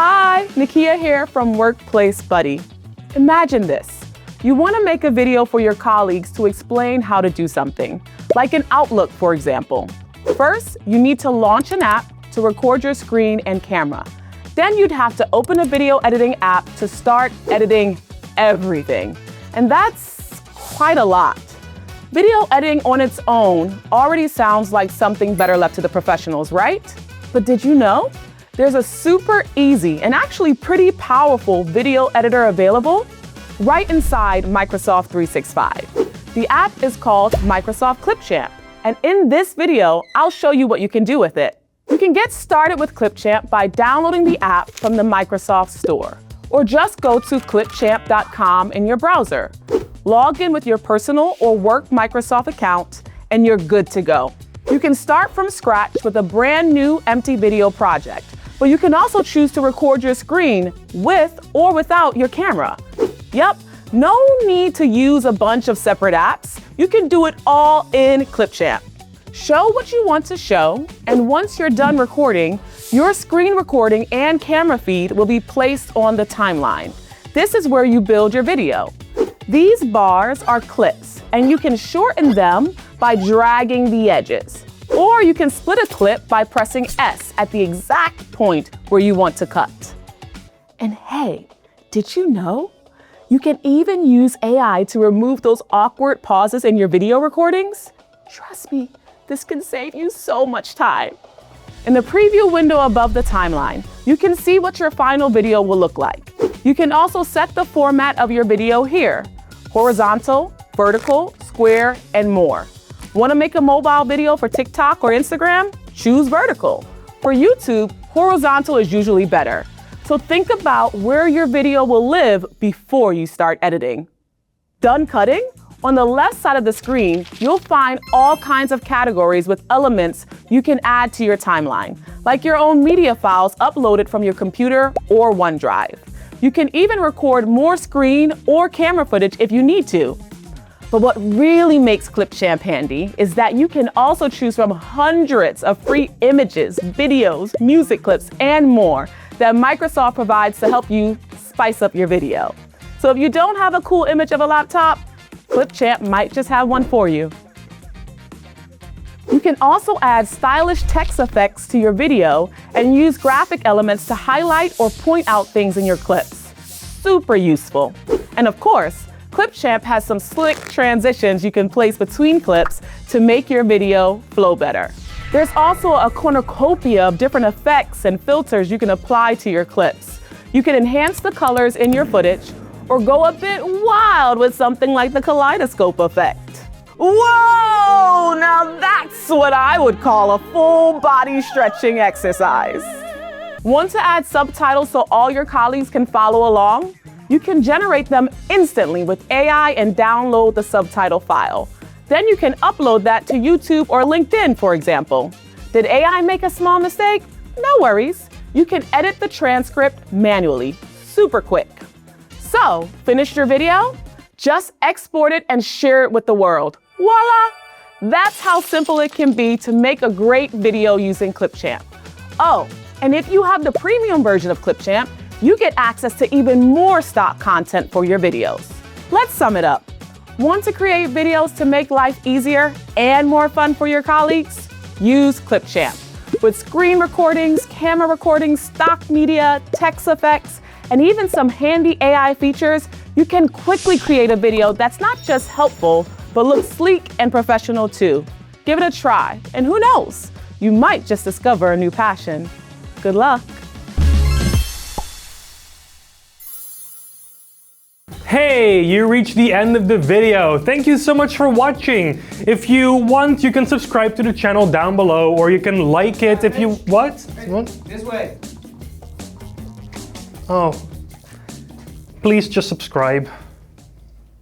Hi, Nikia here from WorkplaceBuddy. Imagine this. You want to make a video for your colleagues to explain how to do something, like in Outlook, for example. First, you need to launch an app to record your screen and camera. Then you'd have to open a video editing app to start editing everything. And that's quite a lot. Video editing on its own already sounds like something better left to the professionals, right? But did you know? There's a super easy and actually pretty powerful video editor available right inside Microsoft 365. The app is called Microsoft Clipchamp, and in this video, I'll show you what you can do with it. You can get started with Clipchamp by downloading the app from the Microsoft Store, or just go to clipchamp.com in your browser. Log in with your personal or work Microsoft account, and you're good to go. You can start from scratch with a brand new empty video project, but you can also choose to record your screen with or without your camera. Yep, no need to use a bunch of separate apps. You can do it all in Clipchamp. Show what you want to show, and once you're done recording, your screen recording and camera feed will be placed on the timeline. This is where you build your video. These bars are clips, and you can shorten them by dragging the edges. Or you can split a clip by pressing S at the exact point where you want to cut. And hey, did you know? You can even use AI to remove those awkward pauses in your video recordings. Trust me, this can save you so much time. In the preview window above the timeline, you can see what your final video will look like. You can also set the format of your video here: horizontal, vertical, square, and more. Want to make a mobile video for TikTok or Instagram? Choose vertical. For YouTube, horizontal is usually better. So think about where your video will live before you start editing. Done cutting? On the left side of the screen, you'll find all kinds of categories with elements you can add to your timeline, like your own media files uploaded from your computer or OneDrive. You can even record more screen or camera footage if you need to. But what really makes Clipchamp handy is that you can also choose from hundreds of free images, videos, music clips, and more that Microsoft provides to help you spice up your video. So if you don't have a cool image of a laptop, Clipchamp might just have one for you. You can also add stylish text effects to your video and use graphic elements to highlight or point out things in your clips. Super useful. And of course, Clipchamp has some slick transitions you can place between clips to make your video flow better. There's also a cornucopia of different effects and filters you can apply to your clips. You can enhance the colors in your footage or go a bit wild with something like the kaleidoscope effect. Whoa! Now that's what I would call a full body stretching exercise. Want to add subtitles so all your colleagues can follow along? You can generate them instantly with AI and download the subtitle file. Then you can upload that to YouTube or LinkedIn, for example. Did AI make a small mistake? No worries. You can edit the transcript manually, super quick. So, finished your video? Just export it and share it with the world. Voila! That's how simple it can be to make a great video using Clipchamp. Oh, and if you have the premium version of Clipchamp, you get access to even more stock content for your videos. Let's sum it up. Want to create videos to make life easier and more fun for your colleagues? Use Clipchamp. With screen recordings, camera recordings, stock media, text effects, and even some handy AI features, you can quickly create a video that's not just helpful, but looks sleek and professional too. Give it a try, and who knows? You might just discover a new passion. Good luck. Hey, you reached the end of the video. Thank you so much for watching. If you want, you can subscribe to the channel down below, or you can like it if you... What? This way. Oh. Please just subscribe.